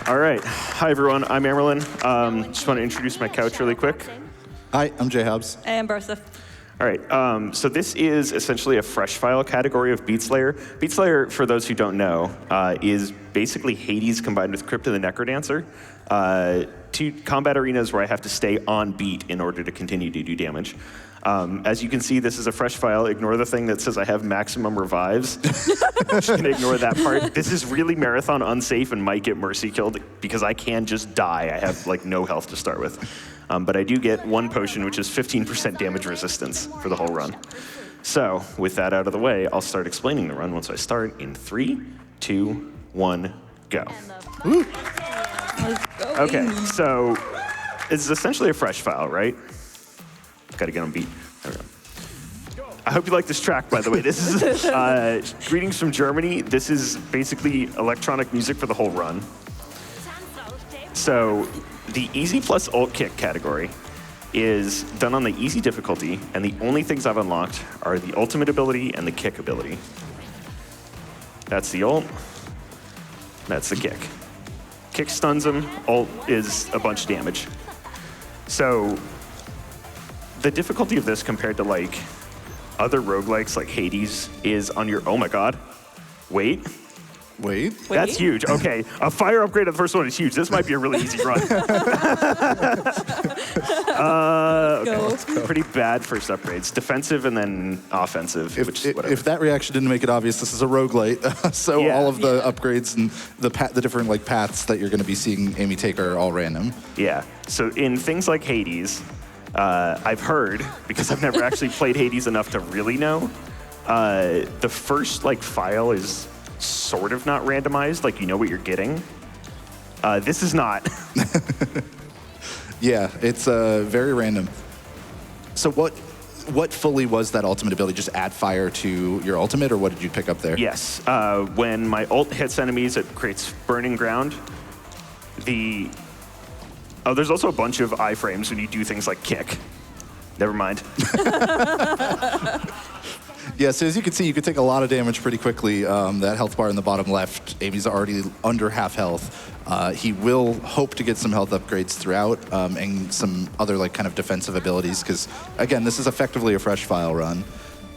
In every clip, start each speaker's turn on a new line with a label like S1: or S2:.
S1: All right. Hi, everyone. I'm Amyrlinn. Just want to introduce my couch really quick.
S2: Hi, I'm JHobz.
S3: I am bbrosef.
S1: All right. So this is essentially a fresh file category of Beat Slayer. Beat Slayer, for those who don't know, is basically Hades combined with Crypt of the Necrodancer. Two combat arenas where I have to stay on beat in order to continue to do damage. As you can see, this is a fresh file. Ignore the thing that says I have maximum revives. I'm just gonna ignore that part. This is really marathon unsafe and might get mercy killed because I can just die. I have like no health to start with. But I do get one potion, which is 15% damage resistance for the whole run. So with that out of the way, I'll start explaining the run once I start in 3, 2, 1, go. Okay, so it's essentially a fresh file, right? Gotta get on beat. There we go. I hope you like this track, by the way. This is Greetings from Germany. This is basically electronic music for the whole run. So the easy plus ult kick category is done on the easy difficulty, and the only things I've unlocked are the ultimate ability and the kick ability. That's the ult. That's the kick. Kick stuns him. Ult is a bunch of damage. So the difficulty of this compared to like other roguelikes like Hades is on your, oh my god, wait. That's huge. Okay, a fire upgrade of the first one is huge. This might be a really easy run. Okay. Pretty bad first upgrades. Defensive and then offensive,
S2: If that reaction didn't make it obvious, this is a roguelite. So
S1: Yeah.
S2: all of the upgrades and the different like paths that you're going to be seeing Amy take are all random.
S1: Yeah, so in things like Hades, I've heard, because I've never actually played Hades enough to really know, the first like file is sort of not randomized, like you know what you're getting. This is not.
S2: Yeah, it's very random. So what fully was that ultimate ability? Just add fire to your ultimate, or what did you pick up there?
S1: Yes, when my ult hits enemies, it creates burning ground. There's also a bunch of iframes when you do things like kick. Never mind.
S2: Yeah, so as you can see, you can take a lot of damage pretty quickly. That health bar in the bottom left, Amy's already under half health. He will hope to get some health upgrades throughout and some other like kind of defensive abilities because, again, this is effectively a fresh file run.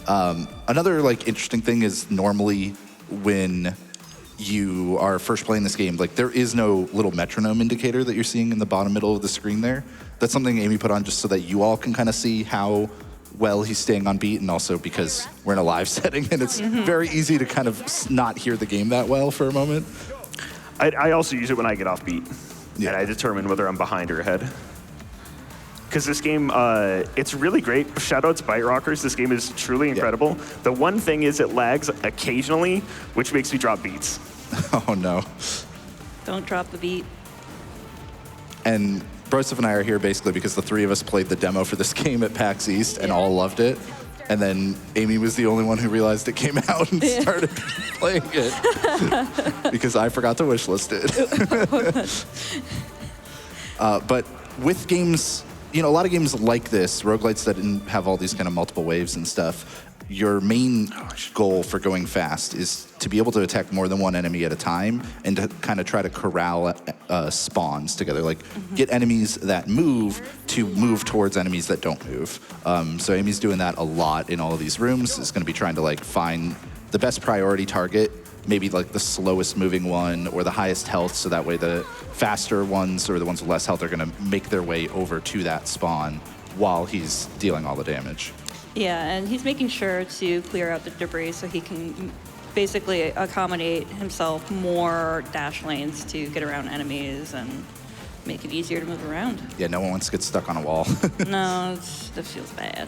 S2: Another like interesting thing is normally when you are first playing this game, like there is no little metronome indicator that you're seeing in the bottom middle of the screen there. That's something Amy put on just so that you all can kind of see how well he's staying on beat, and also because we're in a live setting and it's very easy to kind of not hear the game that well for a moment.
S1: I also use it when I get off beat, and I determine whether I'm behind or ahead. Because this game, it's really great. Shoutouts to Bite Rockers. This game is truly incredible. Yeah. The one thing is it lags occasionally, which makes me drop beats.
S2: Oh no.
S3: Don't drop the beat.
S2: And bbrosef and I are here basically because the three of us played the demo for this game at PAX East and all loved it. And then Amy was the only one who realized it came out and started playing it because I forgot to wishlist it. But with games, you know, a lot of games like this, roguelites that didn't have all these kind of multiple waves and stuff, your main goal for going fast is to be able to attack more than one enemy at a time and to kind of try to corral spawns together, like get enemies that move to move towards enemies that don't move. So Amy's doing that a lot in all of these rooms. It's going to be trying to like find the best priority target, maybe like the slowest moving one or the highest health, so that way the faster ones or the ones with less health are going to make their way over to that spawn while he's dealing all the damage.
S3: Yeah, and he's making sure to clear out the debris so he can basically accommodate himself more dash lanes to get around enemies and make it easier to move around.
S2: Yeah, no one wants to get stuck on a wall.
S3: No, that feels bad.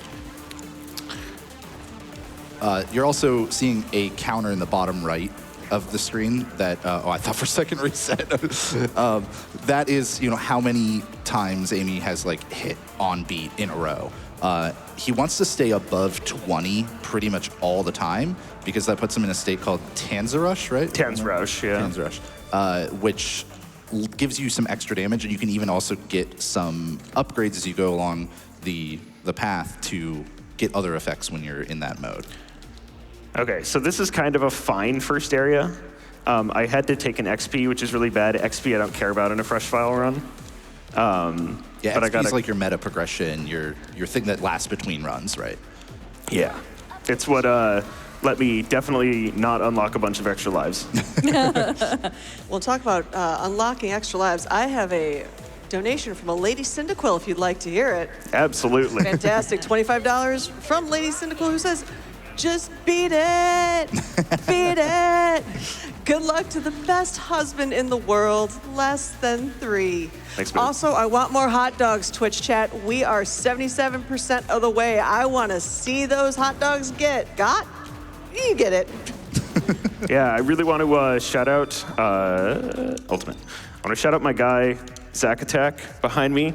S2: You're also seeing a counter in the bottom right of the screen that, I thought for a second reset. That is, you know, how many times Amy has like hit on beat in a row. He wants to stay above 20 pretty much all the time because that puts him in a state called Tanzrush, right?
S1: Tanzrush, yeah.
S2: Tanzrush, which gives you some extra damage, and you can even also get some upgrades as you go along the path to get other effects when you're in that mode.
S1: Okay, so this is kind of a fine first area. I had to take an XP, which is really bad. XP I don't care about in a fresh file run.
S2: Yeah,
S1: but I
S2: XP is like your meta progression, your thing that lasts between runs, right?
S1: Yeah. It's what let me definitely not unlock a bunch of extra lives.
S4: We'll talk about unlocking extra lives. I have a donation from a Lady Cyndaquil if you'd like to hear it.
S1: Absolutely.
S4: Fantastic. $25 from Lady Cyndaquil who says, just beat it. Beat it. Good luck to the best husband in the world. Less than 3.
S1: Thanks, buddy.
S4: Also, I want more hot dogs, Twitch chat. We are 77% of the way. I want to see those hot dogs got. You get it.
S1: Yeah, I really want to shout out Ultimate. I want to shout out my guy, Zack Attack, behind me.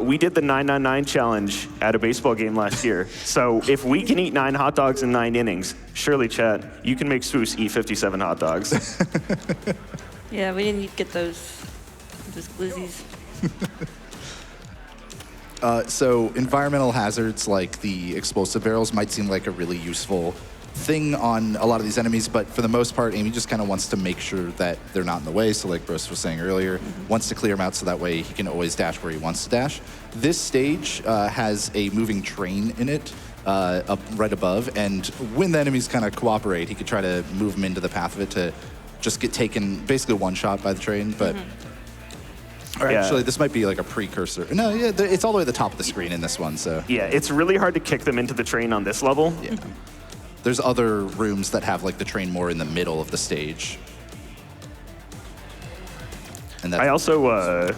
S1: We did the 999 challenge at a baseball game last year. So if we can eat 9 hot dogs in 9 innings, surely, chat, you can make Swoos eat 57 hot dogs.
S3: Yeah, we didn't get those glizzies.
S2: So environmental hazards like the explosive barrels might seem like a really useful thing on a lot of these enemies, but for the most part, Amy just kind of wants to make sure that they're not in the way. So like Bros was saying earlier, wants to clear them out so that way he can always dash where he wants to dash. This stage has a moving train in it up right above, and when the enemies kind of cooperate, he could try to move them into the path of it to just get taken basically one shot by the train, but or
S1: Yeah.
S2: actually, this might be like a precursor. No, yeah, it's all the way at the top of the screen in this one, so.
S1: Yeah, it's really hard to kick them into the train on this level.
S2: Yeah. There's other rooms that have like the train more in the middle of the stage. And
S1: I also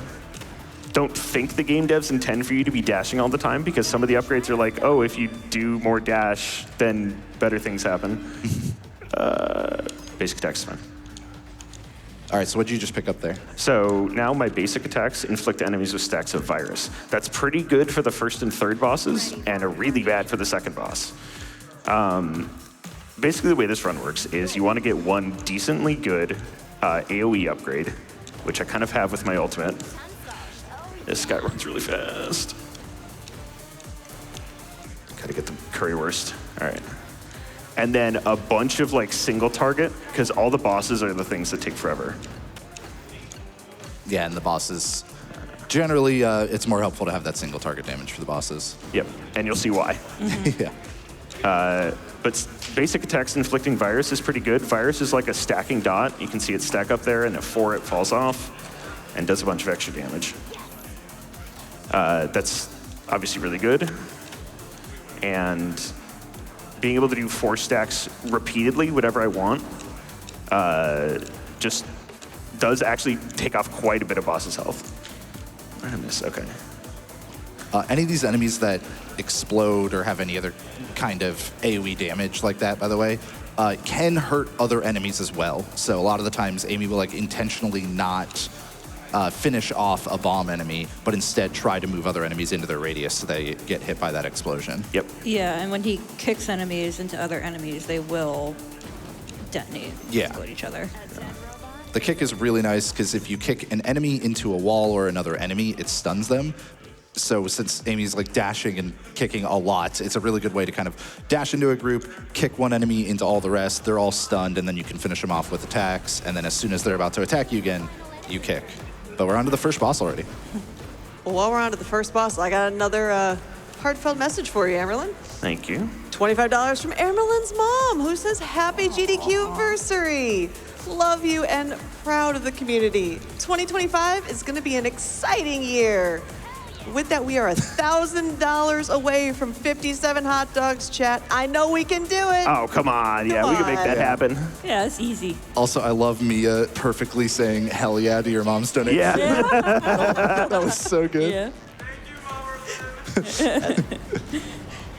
S1: don't think the game devs intend for you to be dashing all the time, because some of the upgrades are like, oh, if you do more dash, then better things happen. Basic attack's fine.
S2: All right, so what did you just pick up there?
S1: So now my basic attacks inflict enemies with stacks of virus. That's pretty good for the first and third bosses, and really bad for the second boss. Basically, the way this run works is you want to get one decently good AoE upgrade, which I kind of have with my ultimate. This guy runs really fast. Gotta get the currywurst. All right. And then a bunch of like single target, because all the bosses are the things that take forever.
S2: Yeah, and the bosses, generally, it's more helpful to have that single target damage for the bosses.
S1: Yep, and you'll see why.
S2: Yeah.
S1: But basic attacks inflicting virus is pretty good. Virus is like a stacking dot. You can see it stack up there, and at 4 it falls off and does a bunch of extra damage. That's obviously really good. And being able to do 4 stacks repeatedly, whatever I want, just does actually take off quite a bit of boss's health. I miss, okay.
S2: Any of these enemies that explode or have any other kind of AoE damage like that, by the way, can hurt other enemies as well. So a lot of the times, Amy will like intentionally not finish off a bomb enemy, but instead try to move other enemies into their radius so they get hit by that explosion.
S1: Yep.
S3: Yeah, and when he kicks enemies into other enemies, they will detonate, explode each other. So.
S2: The kick is really nice because if you kick an enemy into a wall or another enemy, it stuns them. So since Amy's like dashing and kicking a lot, it's a really good way to kind of dash into a group, kick one enemy into all the rest, they're all stunned, and then you can finish them off with attacks, and then as soon as they're about to attack you again, you kick. But we're on to the first boss already.
S4: Well, while we're on to the first boss, I got another heartfelt message for you, Amyrlinn.
S1: Thank you.
S4: $25 from Amyrlinn's mom, who says, happy GDQ-versary. Love you and proud of the community. 2025 is going to be an exciting year. With that, we are $1,000 away from 57 hot dogs, chat. I know we can do it.
S1: Oh, come on. Yeah, we can make that happen.
S3: Yeah, it's easy.
S2: Also, I love Mia perfectly saying hell yeah to your mom's donation.
S1: Yeah.
S2: That was so good.
S3: Yeah.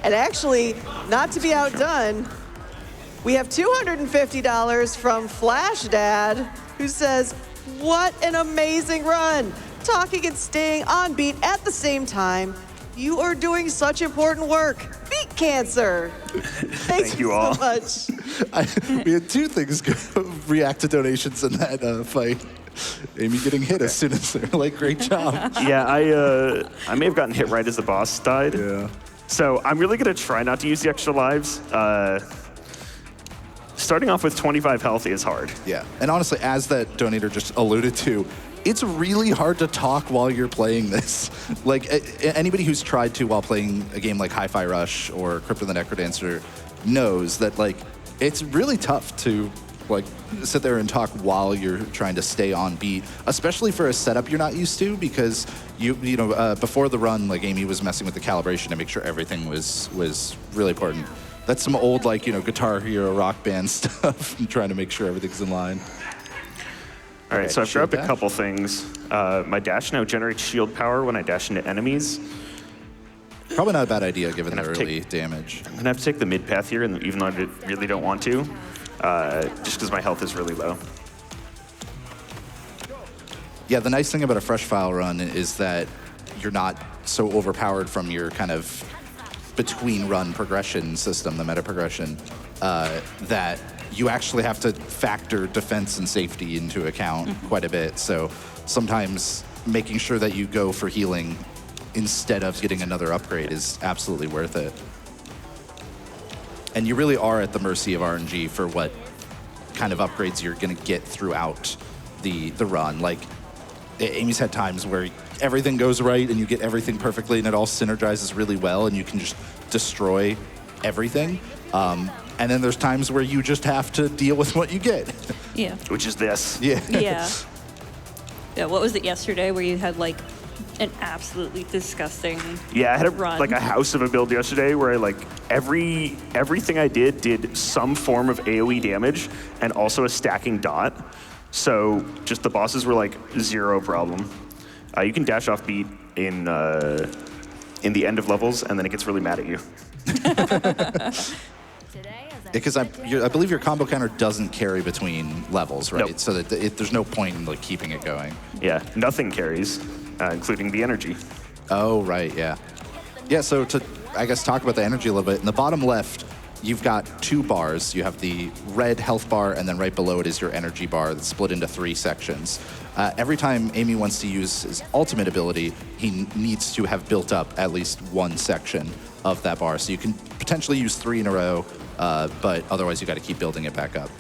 S4: And actually, not to be outdone, we have $250 from Flash Dad, who says, what an amazing run. Talking and staying on beat at the same time. You are doing such important work. Beat cancer. Thank
S1: you all.
S4: so much.
S2: We had 2 things react to donations in that fight. Amy getting hit as soon as they're like, great job.
S1: Yeah, I may have gotten hit right as the boss died.
S2: Yeah.
S1: So I'm really going to try not to use the extra lives. starting off with 25 health is hard.
S2: Yeah, and honestly, as that donator just alluded to, it's really hard to talk while you're playing this. Like, anybody who's tried to while playing a game like Hi-Fi Rush or Crypt of the Necrodancer knows that, like, it's really tough to, like, sit there and talk while you're trying to stay on beat, especially for a setup you're not used to, because before the run, like, Amy was messing with the calibration to make sure everything was really important. That's some old, like, Guitar Hero Rock Band stuff, and trying to make sure everything's in line.
S1: All right, so I've grabbed a couple things. My dash now generates shield power when I dash into enemies.
S2: Probably not a bad idea given the early damage.
S1: I'm gonna have to take the mid path here, and even though I really don't want to, just because my health is really low.
S2: Yeah, the nice thing about a fresh file run is that you're not so overpowered from your kind of between run progression system, the meta progression, that you actually have to factor defense and safety into account quite a bit. So sometimes making sure that you go for healing instead of getting another upgrade is absolutely worth it. And you really are at the mercy of RNG for what kind of upgrades you're going to get throughout the run. Like, Amy's had times where everything goes right and you get everything perfectly and it all synergizes really well and you can just destroy everything. And then there's times where you just have to deal with what you get.
S3: Yeah.
S1: Which is this.
S3: Yeah. Yeah, what was it yesterday where you had, like, an absolutely disgusting
S1: Yeah, I had
S3: run.
S1: a house of a build yesterday where I, like, everything I did some form of AoE damage and also a stacking dot. So just the bosses were, like, zero problem. You can dash off beat in the end of levels, and then it gets really mad at you.
S2: Because I believe your combo counter doesn't carry between levels, right?
S1: Nope.
S2: So that there's no point in, like, keeping it going.
S1: Yeah, nothing carries, including the energy.
S2: Oh, right, yeah. Yeah, so to, I guess, talk about the energy a little bit. In the bottom left, you've got 2 bars. You have the red health bar, and then right below it is your energy bar that's split into 3 sections. Every time Amy wants to use his ultimate ability, he needs to have built up at least 1 section of that bar. So you can potentially use 3 in a row, but otherwise you got to keep building it back up.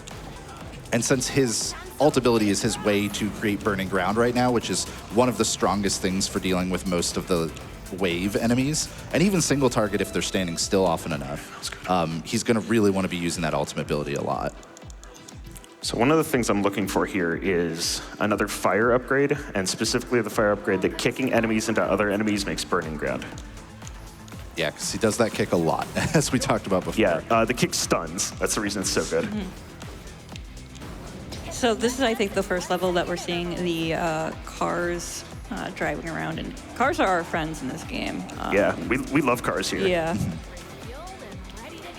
S2: And since his ult ability is his way to create burning ground right now, which is one of the strongest things for dealing with most of the wave enemies, and even single target if they're standing still often enough, he's going to really want to be using that ultimate ability a lot.
S1: So one of the things I'm looking for here is another fire upgrade, and specifically the fire upgrade that kicking enemies into other enemies makes burning ground.
S2: Yeah, because he does that kick a lot, as we talked about before.
S1: Yeah, the kick stuns. That's the reason it's so good.
S3: So this is, I think, the first level that we're seeing the cars driving around, and cars are our friends in this game.
S1: Yeah, we love cars here.
S3: Yeah.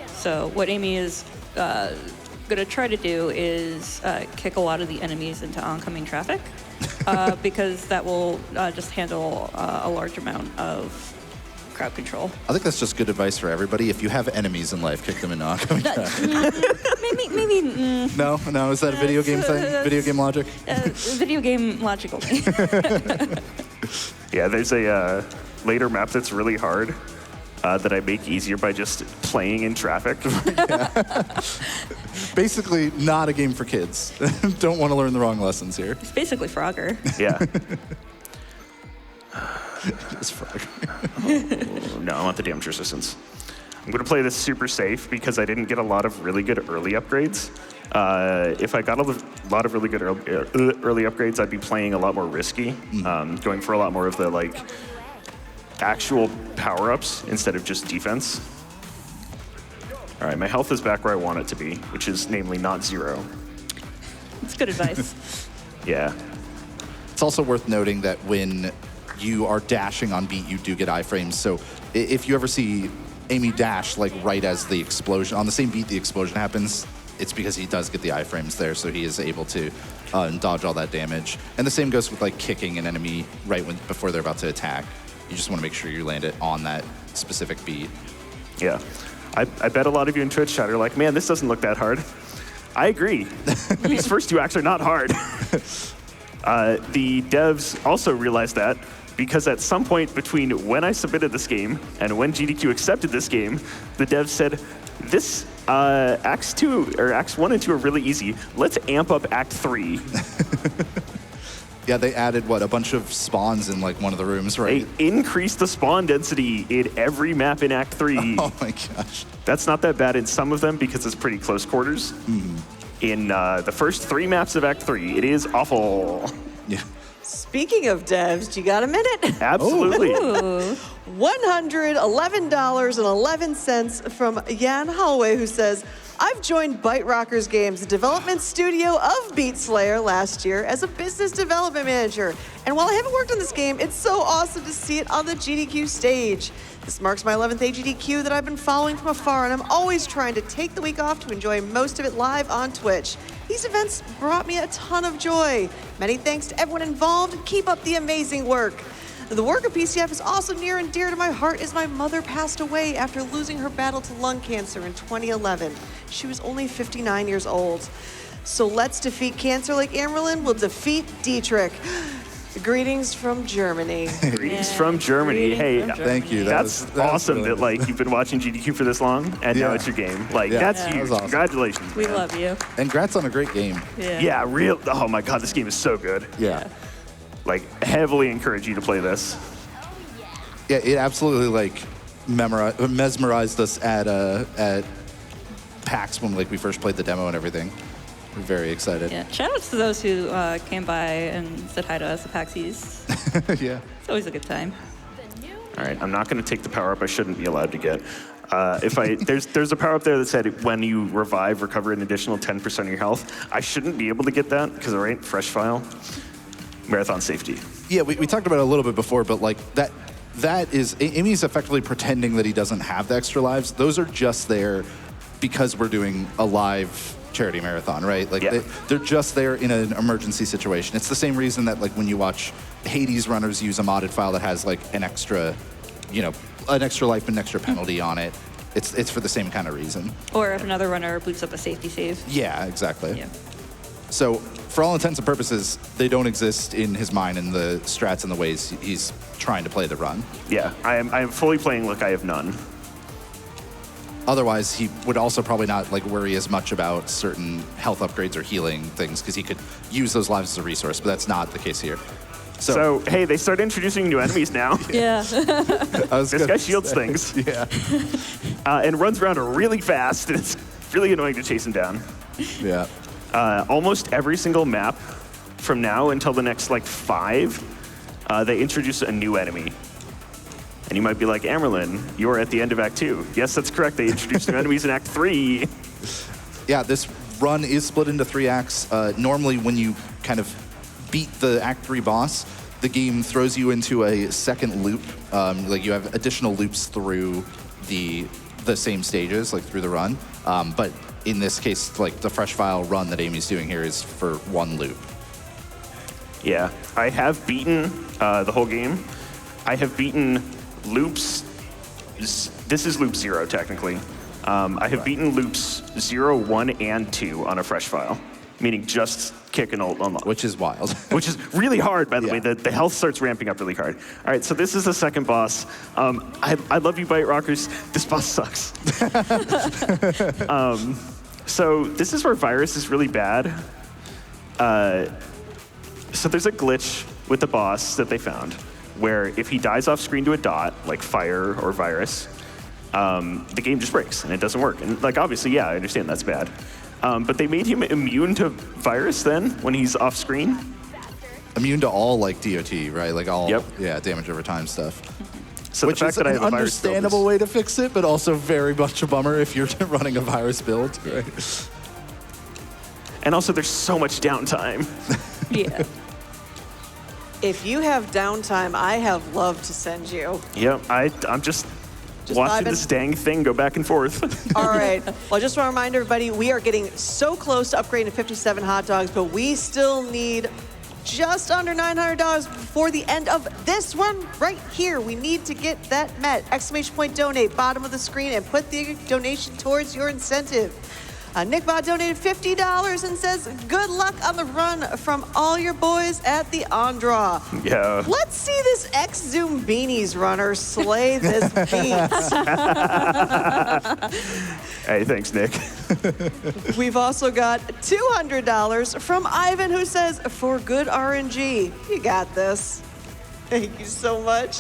S3: So what Amy is going to try to do is kick a lot of the enemies into oncoming traffic, because that will just handle a large amount of crowd control.
S2: I think that's just good advice for everybody. If you have enemies in life, kick them into oncoming traffic.
S3: Maybe.
S2: No, is that a video game thing? Video game logic?
S3: Video game logical.
S1: Yeah, there's a later map that's really hard that I make easier by just playing in traffic.
S2: Basically, not a game for kids. Don't want to learn the wrong lessons here.
S3: It's basically Frogger.
S1: Yeah.
S2: It's Frog.
S1: No, I want the damage resistance. I'm going to play this super safe because I didn't get a lot of really good early upgrades. If I got a lot of really good early upgrades, I'd be playing a lot more risky, going for a lot more of the, like, actual power-ups instead of just defense. All right, my health is back where I want it to be, which is namely not 0.
S3: It's good advice.
S1: Yeah.
S2: It's also worth noting that when you are dashing on beat, you do get iframes. So if you ever see Amy dash, like, right as the explosion, on the same beat the explosion happens, it's because he does get the iframes there, so he is able to dodge all that damage. And the same goes with, like, kicking an enemy right before they're about to attack. You just want to make sure you land it on that specific beat.
S1: Yeah. I bet a lot of you in Twitch chat are like, man, this doesn't look that hard. I agree. These first 2 acts are not hard. The devs also realized that because at some point between when I submitted this game and when GDQ accepted this game, the devs said, this Acts 2 or Acts 1 and 2 are really easy. Let's amp up Act 3.
S2: Yeah, they added, a bunch of spawns in, like, one of the rooms, right?
S1: They increased the spawn density in every map in Act 3.
S2: Oh, my gosh.
S1: That's not that bad in some of them because it's pretty close quarters. In the first 3 maps of Act 3, it is awful.
S2: Yeah.
S4: Speaking of devs, you got a minute?
S1: Absolutely.
S3: Ooh.
S4: $111.11 from Jan Holloway, who says, I've joined Byte Rockers Games, the development studio of Beat Slayer, last year as a business development manager. And while I haven't worked on this game, it's so awesome to see it on the GDQ stage. This marks my 11th AGDQ that I've been following from afar, and I'm always trying to take the week off to enjoy most of it live on Twitch. These events brought me a ton of joy. Many thanks to everyone involved. Keep up the amazing work. The work of PCF is also near and dear to my heart as my mother passed away after losing her battle to lung cancer in 2011. She was only 59 years old. So let's defeat cancer like Amyrlinn will defeat Dietrich. Greetings from Germany.
S1: Greetings from Germany. Hey,
S3: from Germany.
S2: Thank you.
S1: that's awesome
S2: really
S1: that like you've been watching GDQ for this long and now
S2: Yeah.
S1: it's your game. Like
S2: Yeah.
S1: that's
S2: That
S1: huge.
S2: was awesome.
S1: Congratulations.
S3: We
S1: man.
S3: love you.
S2: And congrats on a great game.
S1: Yeah, real. Oh my God, this game is so good.
S2: Yeah.
S1: Like heavily encourage you to play this.
S2: Yeah, it absolutely, like, mesmerized us at PAX when, like, we first played the demo and everything. We're very excited.
S3: Yeah. Shout outs to those who came by and said hi to us at PAX East.
S2: Yeah.
S3: It's always a good time.
S1: All right, I'm not going to take the power up I shouldn't be allowed to get. There's a power up there that said when you revive, recover an additional 10% of your health. I shouldn't be able to get that because right, fresh file, marathon safety.
S2: Yeah, we talked about it a little bit before, but, like, that is, Amy's effectively pretending that he doesn't have the extra lives. Those are just there because we're doing a live charity marathon, right? Like,
S1: Yeah.
S2: they're just there in an emergency situation. It's the same reason that, like, when you watch Hades runners use a modded file that has, like, an extra life and an extra penalty on it. It's for the same kind of reason.
S3: Or if another runner boots up a safety save.
S2: Yeah, exactly.
S3: Yeah.
S2: So, for all intents and purposes, they don't exist in his mind in the strats and the ways he's trying to play the run.
S1: Yeah, I am fully playing Look, I Have None.
S2: Otherwise, he would also probably not, like, worry as much about certain health upgrades or healing things because he could use those lives as a resource, but that's not the case here.
S1: So hey, they started introducing new enemies now.
S3: Yeah.
S1: This guy shields things.
S2: Yeah.
S1: And runs around really fast, and it's really annoying to chase him down.
S2: Yeah.
S1: Almost every single map from now until the next, like, 5, they introduce a new enemy. And you might be like, Amyrlinn, you are at the end of Act 2. Yes, that's correct. They introduced new enemies in Act 3.
S2: Yeah, this run is split into 3 acts. Normally, when you kind of beat the Act 3 boss, the game throws you into a second loop. Like, you have additional loops through the same stages, like, through the run. But in this case, like, the fresh file run that Amy's doing here is for 1 loop.
S1: Yeah, I have beaten the whole game. I have beaten loops. This is loop 0, technically. I have beaten loops 0, 1, and 2 on a fresh file, meaning just kick and ult unlock.
S2: Which is wild.
S1: Which is really hard, by the
S2: Yeah.
S1: way. The health starts ramping up really hard. All right, so this is the second boss. I love you, Byte Rockers. This boss sucks. So this is where Virus is really bad. So there's a glitch with the boss that they found, where if he dies off screen to a dot, like fire or virus, the game just breaks and it doesn't work. And, like, obviously, yeah, I understand that's bad. But they made him immune to virus then when he's off screen.
S2: Immune to all, like, DOT, right? Like, all,
S1: Yep.
S2: yeah, damage over time stuff.
S1: So
S2: Which
S1: the fact
S2: is
S1: that I
S2: an
S1: have a virus build
S2: understandable
S1: is-
S2: way to fix it, but also very much a bummer if you're running a virus build, right?
S1: And also, there's so much downtime.
S3: Yeah.
S4: If you have downtime, I have love to send you.
S1: Yep, I'm just watching
S4: vibing.
S1: this dang thing go back and forth.
S4: All right. Well, I just want to remind everybody, we are getting so close to upgrading to 57 hot dogs, but we still need just under $900 before the end of this one right here. We need to get that met. ! Donate, bottom of the screen, and put the donation towards your incentive. Nickbot donated $50 and says, good luck on the run from all your boys at the on-draw.
S1: Yeah.
S4: Let's see this X-Zoom Beanies runner slay this beast.
S1: Hey, thanks, Nick.
S4: We've also got $200 from Ivan, who says, for good RNG, you got this. Thank you so much.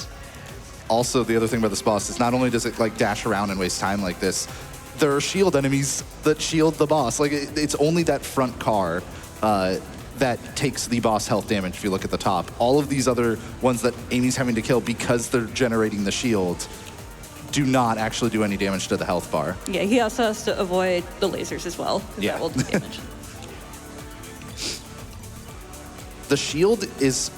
S2: Also, the other thing about this boss is not only does it like dash around and waste time like this, there are shield enemies that shield the boss. Like it's only that front car that takes the boss health damage if you look at the top. All of these other ones that Amy's having to kill because they're generating the shield do not actually do any damage to the health bar.
S3: Yeah, he also has to avoid the lasers as well, because
S2: Yeah.
S3: that will do damage.
S2: The shield is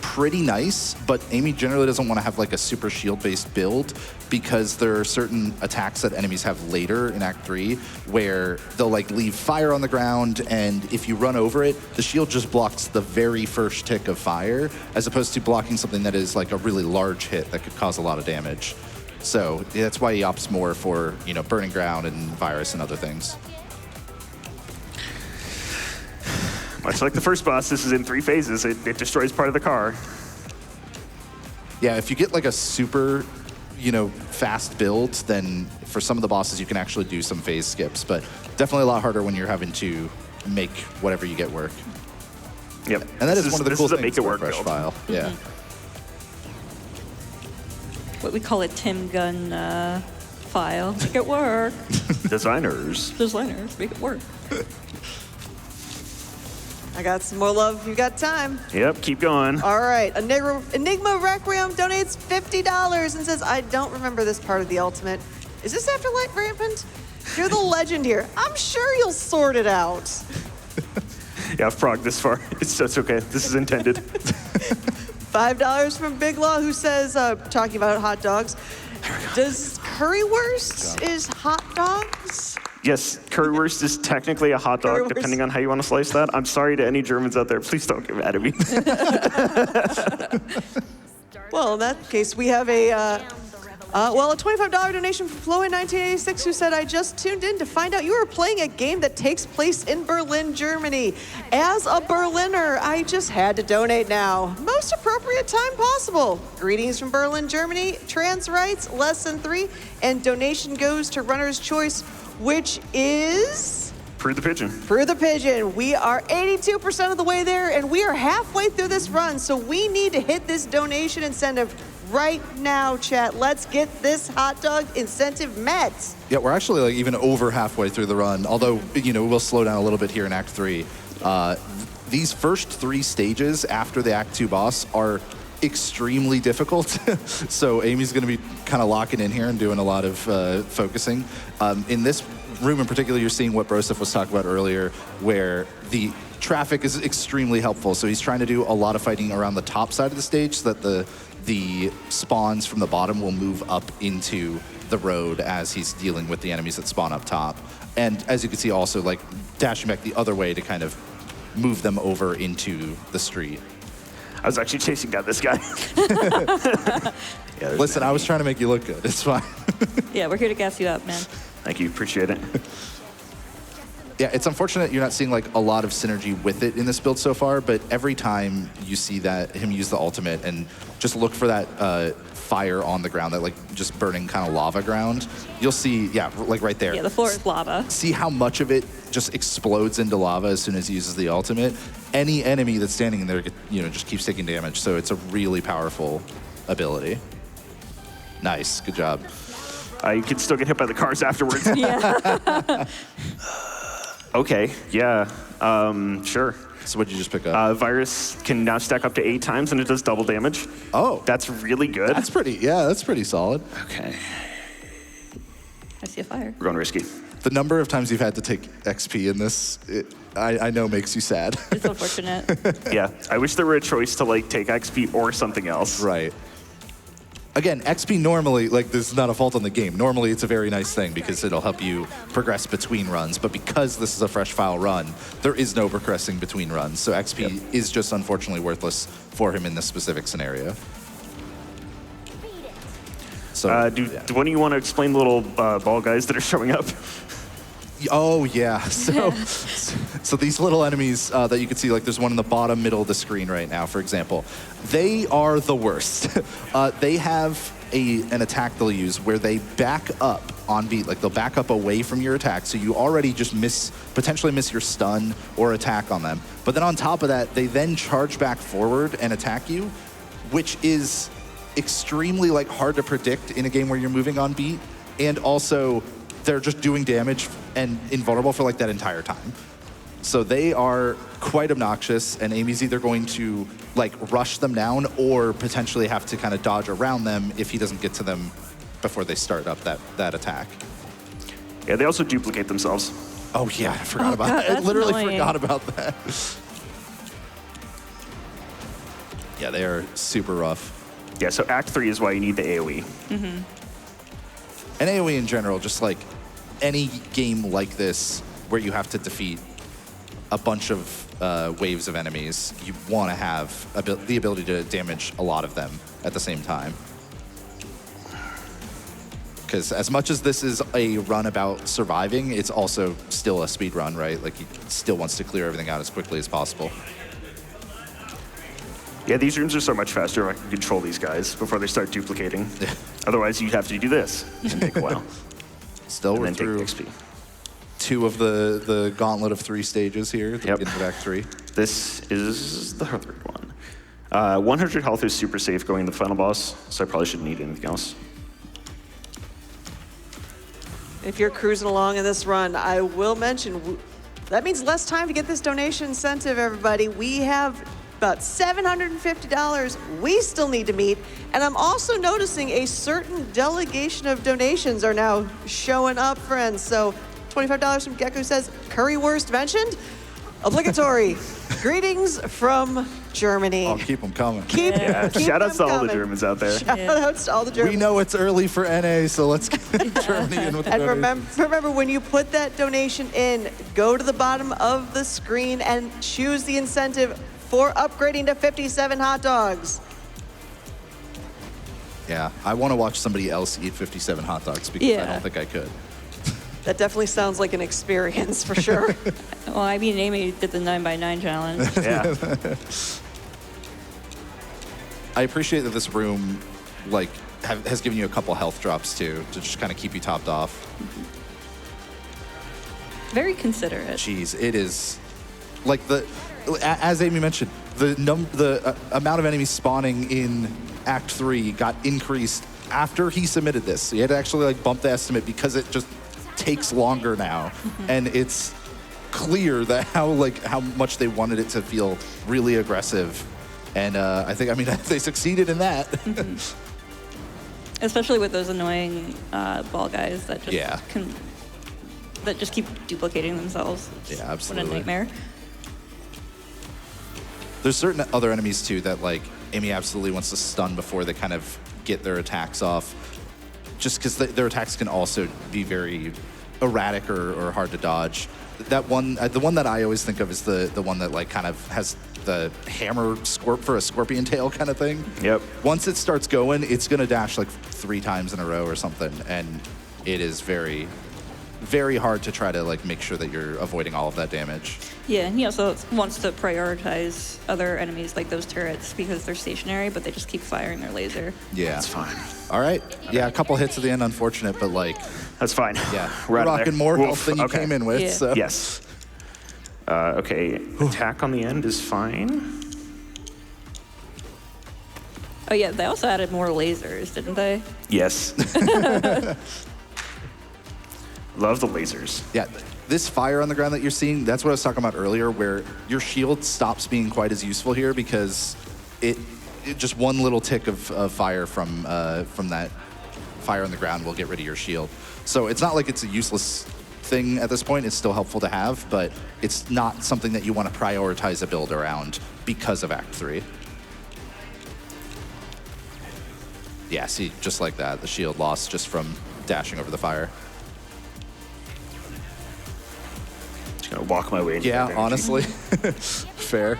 S2: pretty nice, but Amy generally doesn't want to have like a super shield-based build because there are certain attacks that enemies have later in Act 3 where they'll like leave fire on the ground, and if you run over it, the shield just blocks the very first tick of fire, as opposed to blocking something that is like a really large hit that could cause a lot of damage. So that's why he opts more for, you know, burning ground and virus and other things.
S1: Much like the first boss, this is in 3 phases. It destroys part of the car.
S2: Yeah, if you get like a super, you know, fast build, then for some of the bosses you can actually do some phase skips, but definitely a lot harder when you're having to make whatever you get work.
S1: Yep.
S2: And that is one of the cool
S1: this
S2: things
S1: is a make it
S2: about
S1: work
S2: Fresh
S1: build.
S2: File. Yeah.
S3: What we call a Tim Gunn file. Make it work.
S1: Designers.
S3: Designers, make it work.
S4: I got some more love if you got time.
S1: Yep, keep going.
S4: All right, Enigma Requiem donates $50 and says, I don't remember this part of the ultimate. Is this Afterlight Rampant? You're the legend here. I'm sure you'll sort it out.
S1: Yeah, I've progged this far. It's okay. This is intended.
S4: $5 from Big Law, who says, talking about hot dogs, does currywurst is hot dogs?
S1: Yes, currywurst is technically a hot dog,
S4: Currywurst.
S1: depending on how you want to slice that. I'm sorry to any Germans out there. Please don't get mad at me.
S4: Well, in that case, we have a $25 donation from Flo1986, who said, I just tuned in to find out you were playing a game that takes place in Berlin, Germany. As a Berliner, I just had to donate now. Most appropriate time possible. Greetings from Berlin, Germany. Trans rights, lesson 3, and donation goes to Runner's Choice, which is...
S1: Prue the Pigeon.
S4: Prue the Pigeon. We are 82% of the way there, and we are halfway through this run, so we need to hit this donation incentive right now, chat. Let's get this hot dog incentive met.
S2: Yeah, we're actually like even over halfway through the run, although, you know, we'll slow down a little bit here in Act 3. These first 3 stages after the Act 2 boss are extremely difficult. So Amy's going to be kind of locking in here and doing a lot of focusing. In this room in particular, you're seeing what bbrosef was talking about earlier, where the traffic is extremely helpful. So he's trying to do a lot of fighting around the top side of the stage so that the spawns from the bottom will move up into the road as he's dealing with the enemies that spawn up top. And as you can see also, like, dashing back the other way to kind of move them over into the street.
S1: I was actually chasing down this guy. Yeah,
S2: Listen, I was trying to make you look good. It's fine.
S3: Yeah, we're here to gas you up, man.
S1: Thank you. Appreciate it.
S2: Yeah, it's unfortunate you're not seeing like a lot of synergy with it in this build so far, but every time you see that him use the ultimate and just look for that fire on the ground, that like just burning kind of lava ground, you'll see, yeah, like right there.
S3: Yeah, the floor is lava.
S2: See how much of it just explodes into lava as soon as he uses the ultimate? Any enemy that's standing in there, you know, just keeps taking damage, so it's a really powerful ability. Nice, good job.
S1: You can still get hit by the cars afterwards.
S3: Yeah.
S1: Okay, yeah, sure.
S2: So what'd you just pick up?
S1: Virus can now stack up to 8 times and it does double damage.
S2: Oh.
S1: That's really good.
S2: That's pretty solid.
S1: Okay,
S3: I see a fire.
S1: we're going risky.
S2: The number of times you've had to take XP in this, I know makes you sad.
S3: It's unfortunate.
S1: Yeah, I wish there were a choice to like take XP or something else.
S2: Right. Again, XP normally, like, this is not a fault on the game. Normally, it's a very nice thing because it'll help you progress between runs. But because this is a fresh file run, there is no progressing between runs. So XP is just unfortunately worthless for him in this specific scenario. So,
S1: Do one of you want to explain the little ball guys that are showing up?
S2: Oh, yeah. So these little enemies that you can see, like there's one in the bottom middle of the screen right now, for example. They are the worst. They have an attack they'll use where they back up on beat. Like they'll back up away from your attack, so you already just potentially miss your stun or attack on them. But then on top of that, they then charge back forward and attack you, which is extremely like hard to predict in a game where you're moving on beat. And also, they're just doing damage and invulnerable for like that entire time. So they are quite obnoxious, and Amy's either going to like rush them down or potentially have to kind of dodge around them if he doesn't get to them before they start up that attack.
S1: Yeah, they also duplicate themselves.
S2: Oh yeah, I forgot about that. I
S3: that's
S2: literally
S3: annoying.
S2: forgot about that. Yeah, they are super rough.
S1: Yeah, so Act 3 is why you need the AoE.
S2: And AoE in general, just like any game like this where you have to defeat a bunch of waves of enemies, you want to have the ability to damage a lot of them at the same time. Because as much as this is a run about surviving, it's also still a speed run, right? Like he still wants to clear everything out as quickly as possible.
S1: Yeah, these rooms are so much faster if I can control these guys before they start duplicating. Otherwise, you'd have to do this. It'd take a while.
S2: Still,
S1: And
S2: we're
S1: then take
S2: through
S1: the XP.
S2: 2 of the gauntlet of 3 stages here at the
S1: Yep.
S2: beginning of Act 3.
S1: This is the third one. 100 health is super safe going to the final boss, so I probably shouldn't need anything else.
S4: If you're cruising along in this run, I will mention, that means less time to get this donation incentive, everybody. We have about $750 we still need to meet. And I'm also noticing a certain delegation of donations are now showing up, friends. So $25 from Gecko says, currywurst mentioned? Obligatory. Greetings from Germany.
S2: I'll keep them coming.
S4: Keep
S1: Shout outs to
S4: them
S1: all the
S4: coming.
S1: Germans out there.
S4: Shout outs to all the Germans.
S2: We know it's early for NA, so let's get Germany in with the
S4: And
S2: donation.
S4: remember, when you put that donation in, go to the bottom of the screen and choose the incentive for upgrading to 57 hot dogs.
S2: Yeah, I want to watch somebody else eat 57 hot dogs because I
S3: Yeah.
S2: don't think I could.
S4: That definitely sounds like an experience for sure.
S3: Well, I mean, Amy did the 9x9 challenge.
S1: Yeah.
S2: I appreciate that this room, like, has given you a couple health drops too, to just kind of keep you topped off.
S3: Very considerate.
S2: Jeez, it is like as Amy mentioned, the amount of enemies spawning in Act 3 got increased after he submitted this. He had to actually like bump the estimate because it just takes longer now, and it's clear that how much they wanted it to feel really aggressive, and I mean they succeeded in that.
S3: Especially with those annoying ball guys that just
S2: Yeah.
S3: that just keep duplicating themselves. It's
S2: Yeah, absolutely.
S3: What a nightmare.
S2: There's certain other enemies too that like Amy absolutely wants to stun before they kind of get their attacks off, just because their attacks can also be very erratic or hard to dodge. That one, the one that I always think of is the one that like kind of has the hammer for a scorpion tail kind of thing.
S1: Yep.
S2: Once it starts going, it's gonna dash like 3 times in a row or something, and it is very, very hard to try to like make sure that you're avoiding all of that damage.
S3: Yeah, and he also wants to prioritize other enemies like those turrets because they're stationary, but they just keep firing their laser.
S2: Yeah,
S1: That's fine.
S2: All right. Yeah, a couple hits at the end, unfortunate, but like,
S1: That's fine.
S2: yeah,
S1: We're
S2: we're
S1: out of there.
S2: rocking more
S1: Woof.
S2: health than you
S1: Okay.
S2: came in with.
S3: Yeah.
S2: So.
S1: Yes. Okay, attack on the end is fine.
S3: Oh yeah, they also added more lasers, didn't they?
S1: Yes. Love the lasers.
S2: Yeah, this fire on the ground that you're seeing, that's what I was talking about earlier, where your shield stops being quite as useful here because it just one little tick of fire from that fire on the ground will get rid of your shield. So it's not like it's a useless thing at this point. It's still helpful to have, but it's not something that you want to prioritize a build around because of Act 3. Yeah, see, just like that, the shield lost just from dashing over the fire.
S1: Just gonna walk my way into
S2: Yeah,
S1: that energy.
S2: honestly. Fair.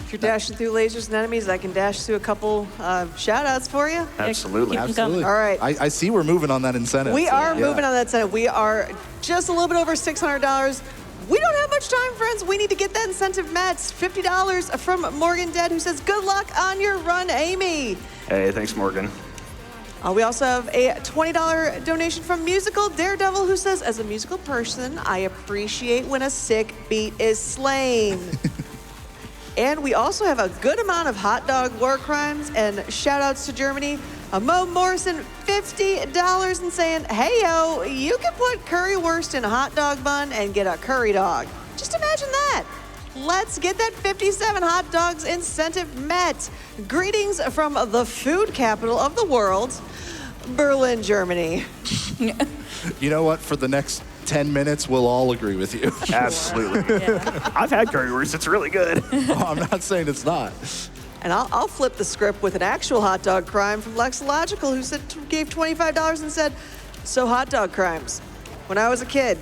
S4: If you're dashing through lasers and enemies, I can dash through a couple shout-outs for you.
S1: Absolutely.
S3: Keep 'em
S2: Absolutely.
S3: coming.
S4: All right.
S2: I see we're moving on that incentive.
S4: We are
S2: Yeah.
S4: moving on that incentive. We are just a little bit over $600. We don't have much time, friends. We need to get that incentive met. $50 from Morgan Dead, who says, good luck on your run, Amy.
S1: Hey, thanks, Morgan.
S4: We also have a $20 donation from Musical Daredevil, who says, as a musical person, I appreciate when a sick beat is slain. And we also have a good amount of hot dog war crimes and shout outs to Germany. Mo Morrison, $50 and saying, hey yo, you can put currywurst in a hot dog bun and get a curry dog. Just imagine that. Let's get that 57 hot dogs incentive met. Greetings from the food capital of the world, Berlin, Germany.
S2: You know what? For the next 10 minutes, we'll all agree with you.
S1: Absolutely.
S3: Yeah.
S1: I've had currywurst. It's really good.
S2: Oh, I'm not saying it's not.
S4: And I'll flip the script with an actual hot dog crime from Lexological, who said gave $25 and said, so hot dog crimes. When I was a kid,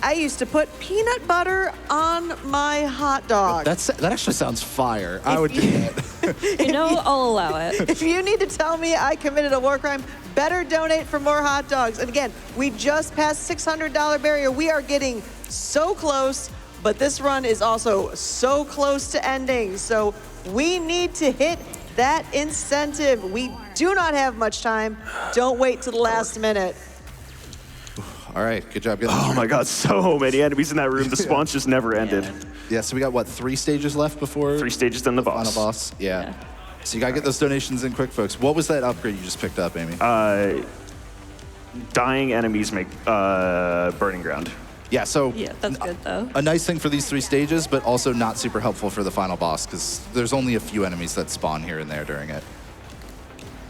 S4: I used to put peanut butter on my hot dog.
S2: That actually sounds fire. I would do that.
S3: You know, I'll allow it.
S4: If you need to tell me I committed a war crime, better donate for more hot dogs. And again, we just passed $600 barrier. We are getting so close, but this run is also so close to ending. So we need to hit that incentive. We do not have much time. Don't wait till the last minute.
S2: All right, good job getting
S1: Oh my God, so many enemies in that room. The spawns just never ended.
S2: Yeah, so we got, what, 3 stages left before
S1: 3 stages, then the boss.
S2: final boss? Yeah. So you got to get those donations in quick, folks. What was that upgrade you just picked up, Amy?
S1: Dying enemies make burning ground.
S2: Yeah, so
S3: Yeah, that's good though.
S2: a nice thing for these 3 stages, but also not super helpful for the final boss because there's only a few enemies that spawn here and there during it.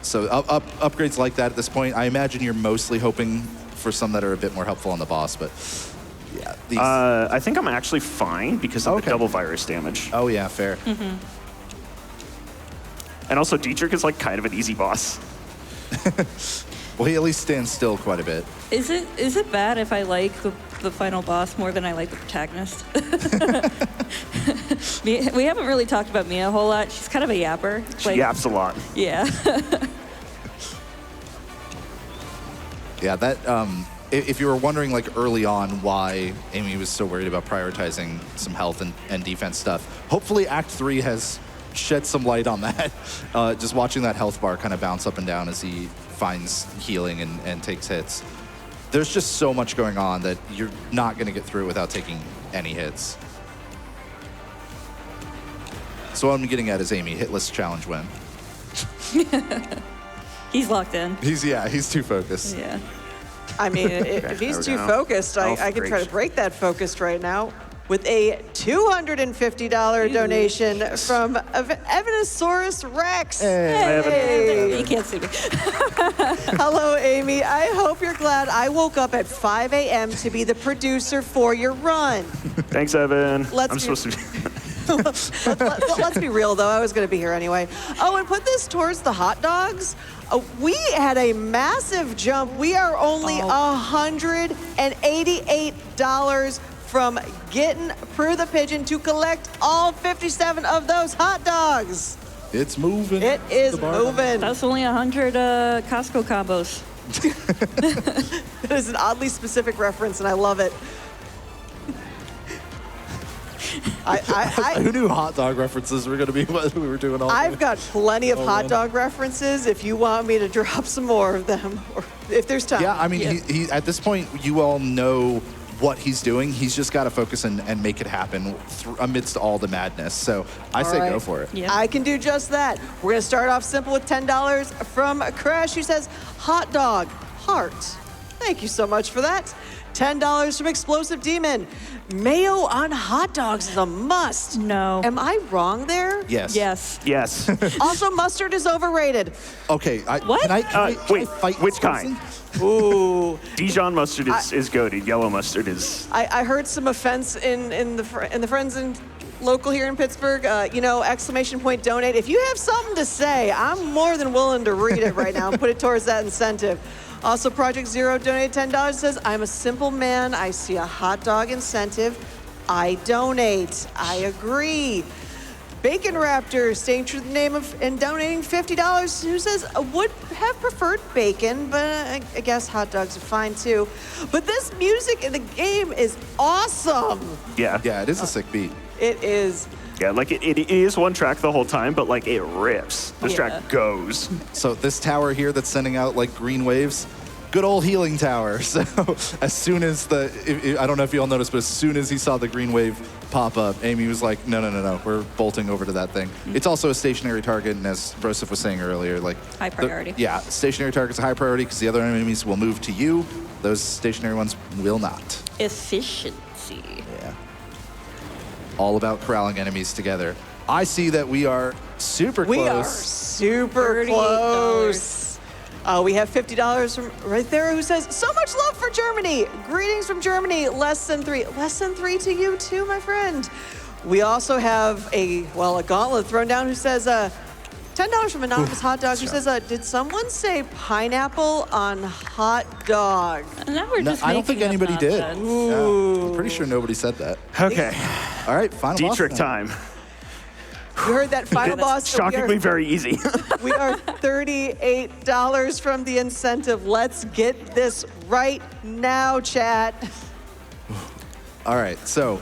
S2: So upgrades like that at this point, I imagine you're mostly hoping for some that are a bit more helpful on the boss, but yeah. These,
S1: I think I'm actually fine because of the
S2: Okay.
S1: double virus damage.
S2: oh yeah, fair.
S1: And also Dietrich is like kind of an easy boss.
S2: Well, he at least stands still quite a bit.
S3: Is it bad if I like the final boss more than I like the protagonist? We haven't really talked about Mia a whole lot. She's kind of a yapper.
S1: She yaps a lot.
S3: Yeah.
S2: Yeah, that, if you were wondering like early on why Amy was so worried about prioritizing some health and defense stuff, hopefully Act 3 has shed some light on that. Just watching that health bar kind of bounce up and down as he finds healing and takes hits. There's just so much going on that you're not going to get through without taking any hits. So what I'm getting at is Amy, hitless challenge win.
S3: He's locked in.
S2: He's too focused.
S3: Yeah.
S4: I mean, if he's
S1: there
S4: too
S1: we go.
S4: focused,
S1: Oh,
S4: I can try
S1: great.
S4: to break that focus right now with a $250 donation from Evanosaurus Rex.
S3: Hey. You can't see me.
S4: Hello, Amy. I hope you're glad I woke up at 5 a.m. to be the producer for your run.
S1: Thanks, Evan.
S4: Let's
S1: I'm
S4: do-
S1: supposed to be...
S4: Let's be real, though. I was going to be here anyway. Oh, and put this towards the hot dogs. We had a massive jump. We are only $188 from getting Prue the Pigeon to collect all 57 of those hot dogs.
S2: It's moving.
S4: It is
S2: The bar.
S4: moving.
S3: That's only 100 Costco combos.
S4: That is an oddly specific reference, and I love it.
S2: Who knew hot dog references were going to be what we were doing all
S4: I've
S2: day?
S4: got plenty of hot
S2: man.
S4: dog references if you want me to drop some more of them, or if there's time.
S2: Yeah, I mean,
S3: Yeah.
S2: he at this point, you all know what he's doing. He's just got to focus and make it happen amidst all the madness. So I say
S4: right.
S2: go for it.
S3: Yeah.
S4: I can do just that. We're going to start off simple with $10 from Crash, who says, hot dog, heart. Thank you so much for that. $10 from Explosive Demon. Mayo on hot dogs is a must.
S3: No.
S4: Am I wrong there?
S2: Yes.
S3: Yes.
S1: Yes.
S4: Also, mustard is overrated.
S2: Okay.
S3: What?
S2: Can I
S1: Wait,
S2: fight
S1: which
S2: this
S1: kind?
S2: person?
S4: Ooh.
S1: Dijon mustard is goated. Yellow mustard is...
S4: I heard some offense in the friends in local here in Pittsburgh. Exclamation point donate. If you have something to say, I'm more than willing to read it right now and put it towards that incentive. Also, Project Zero donated $10. Says, I'm a simple man. I see a hot dog incentive. I donate. I agree. Bacon Raptor staying true to the name of and donating $50, who says, would have preferred bacon, but I guess hot dogs are fine too. But this music in the game is awesome.
S1: Yeah.
S2: Yeah, it is a sick beat.
S4: It is.
S1: Yeah, like it is one track the whole time, but like it rips. This track goes.
S2: So this tower here that's sending out like green waves, good old healing tower. So as soon as I don't know if you all noticed, but as soon as he saw the green wave pop up, Amy was like, no, we're bolting over to that thing. It's also a stationary target, and as bbrosef was saying earlier, like
S3: High priority.
S2: Stationary target's a high priority because the other enemies will move to you. Those stationary ones will not.
S3: Efficiency.
S2: Yeah. All about corralling enemies together. I see that we are super close.
S4: We are super
S3: $38.
S4: close. We have $50 from right there who says, so much love for Germany. Greetings from Germany. Less than 3. Less than 3 to you too, my friend. We also have a gauntlet thrown down who says, $10 from Anonymous Hot Dog who says, did someone say pineapple on hot dog?
S3: Now we're just
S2: I don't think
S3: making up
S2: anybody did.
S3: nonsense.
S2: Yeah, I'm pretty sure nobody said that.
S1: Okay.
S2: All right, final boss
S1: Dietrich
S2: then.
S1: time.
S4: You heard that final boss. So
S1: Shockingly very easy.
S4: we are $38 from the incentive. Let's get this right now, chat.
S2: All right, so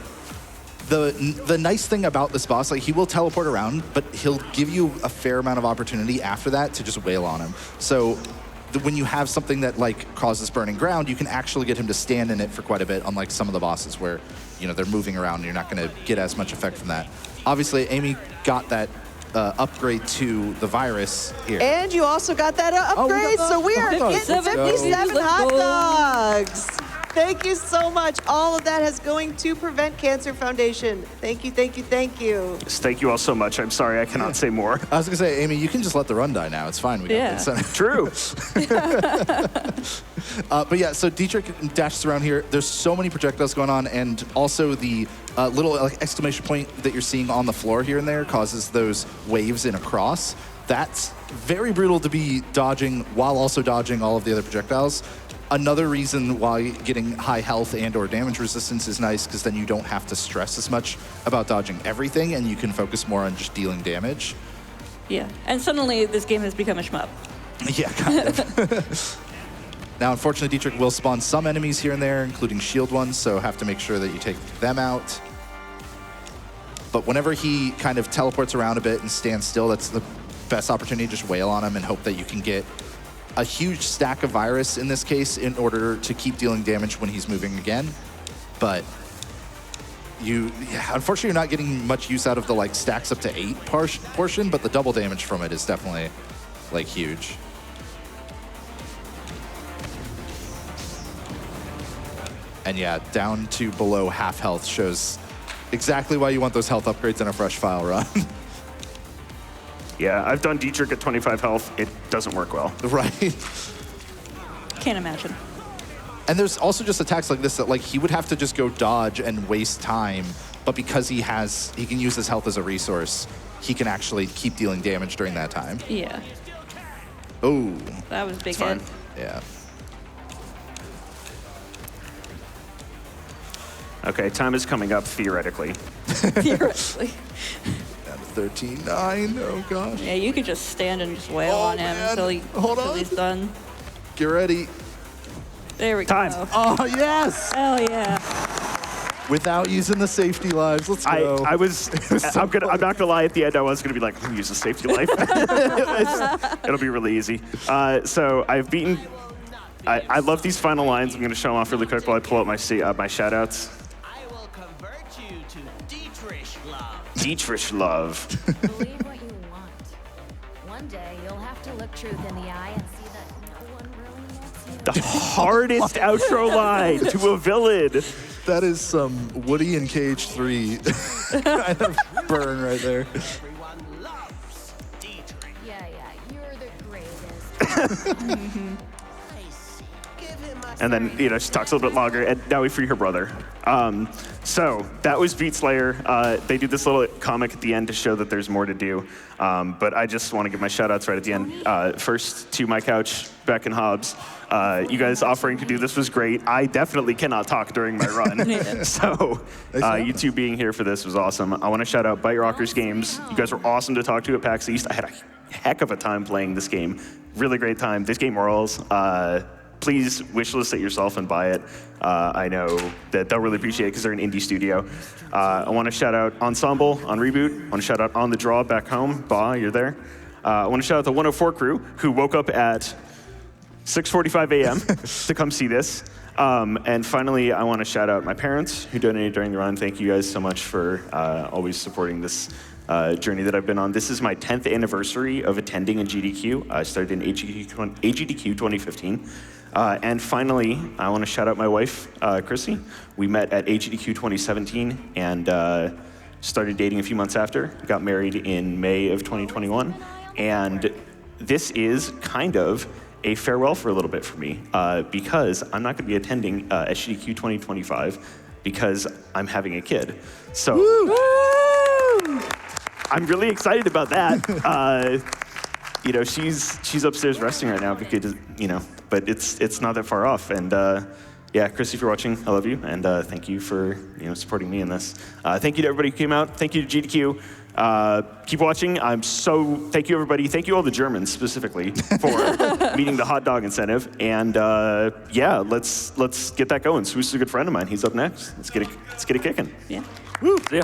S2: the nice thing about this boss, like he will teleport around, but he'll give you a fair amount of opportunity after that to just wail on him. So when you have something that like causes burning ground, you can actually get him to stand in it for quite a bit, unlike some of the bosses where, you know, they're moving around and you're not gonna get as much effect from that. Obviously, Amy got that upgrade to the virus here.
S4: And you also got that upgrade, so we are getting 57 hot dogs. Thank you so much. All of that is going to Prevent Cancer Foundation. Thank you, thank you, thank you.
S1: Thank you all so much. I'm sorry I cannot say more.
S2: I was gonna say, Amy, you can just let the run die now. It's fine. We got this.
S1: True.
S2: But yeah, so Dietrich dashes around here. There's so many projectiles going on, and also the little like, exclamation point that you're seeing on the floor here and there causes those waves in a cross. That's very brutal to be dodging while also dodging all of the other projectiles. Another reason why getting high health and or damage resistance is nice, because then you don't have to stress as much about dodging everything, and you can focus more on just dealing damage.
S3: Yeah, and suddenly this game has become a shmup.
S2: Yeah, kind of. Now, unfortunately, Dietrich will spawn some enemies here and there, including shield ones, so have to make sure that you take them out. But whenever he kind of teleports around a bit and stands still, that's the best opportunity to just wail on him and hope that you can get a huge stack of virus in this case in order to keep dealing damage when he's moving again. But unfortunately, you're not getting much use out of the like stacks up to 8 portion, but the double damage from it is definitely like huge. And yeah, down to below half health shows exactly why you want those health upgrades in a fresh file run.
S1: Yeah, I've done Dietrich at 25 health. It doesn't work well.
S2: Right?
S3: Can't imagine.
S2: And there's also just attacks like this that like he would have to just go dodge and waste time, but because he can use his health as a resource, he can actually keep dealing damage during that time.
S3: Yeah.
S2: Oh.
S3: That was a big
S1: fine.
S3: hit.
S2: Yeah.
S1: Okay, time is coming up, theoretically.
S3: Theoretically.
S2: Down to 13-9. Oh, gosh.
S3: Yeah, you could just stand and just wail on him
S2: man.
S3: until
S2: Hold on.
S3: he's done.
S2: Get ready.
S3: There we
S1: Time.
S3: go.
S2: Oh, yes!
S3: Hell yeah.
S2: Without using the safety lives. Let's go.
S1: I'm not gonna lie, at the end I was gonna be like, use the safety life. It'll be really easy. So I've beaten, I love these final lines. I'm gonna show them off really quick while I pull up my shout outs.
S5: I will convert you to Dietrich love.
S1: Dietrich love.
S6: Believe what you want. One day you'll have to look truth in the eye and see that no one really wants you.
S1: The hardest outro line to a villain.
S2: That is some Woody and Cage 3 kind of burn right there.
S5: Everyone loves Dietrich.
S6: Yeah, you're the greatest.
S5: I see. Give him a
S1: And then, you know, she talks a little bit longer, and now we free her brother. So that was Beat Slayer. They do this little comic at the end to show that there's more to do. But I just want to give my shout outs right at the end. First to my couch, Beck and Hobbs. You guys offering to do this was great. I definitely cannot talk during my run. So you two being here for this was awesome. I want to shout out Bite Rockers Games. You guys were awesome to talk to at PAX East. I had a heck of a time playing this game. Really great time. This game rules. Please wishlist it yourself and buy it. I know that they'll really appreciate it because they're an indie studio. I want to shout out Ensemble on Reboot. I want to shout out On the Draw back home. Ba, you're there. I want to shout out the 104 crew who woke up at 6:45 a.m. to come see this. And finally, I want to shout out my parents who donated during the run. Thank you guys so much for always supporting this journey that I've been on. This is my 10th anniversary of attending in GDQ. I started in AGDQ 2015. And finally, I want to shout out my wife, Chrissy. We met at AGDQ 2017 and started dating a few months after. Got married in May of 2021. And this is kind of a farewell for a little bit for me because I'm not going to be attending SGDQ 2025 because I'm having a kid. So I'm really excited about that. You know, she's upstairs resting right now because, you know, but it's not that far off. And yeah, Chris, if you're watching, I love you, and thank you for, you know, supporting me in this. Thank you to everybody who came out. Thank you to GDQ. Keep watching. Thank you, everybody. Thank you all the Germans specifically for meeting the hot dog incentive. And yeah, let's get that going. Swiss is a good friend of mine. He's up next. Let's get it kicking.
S3: Yeah.
S1: Woo. Yeah.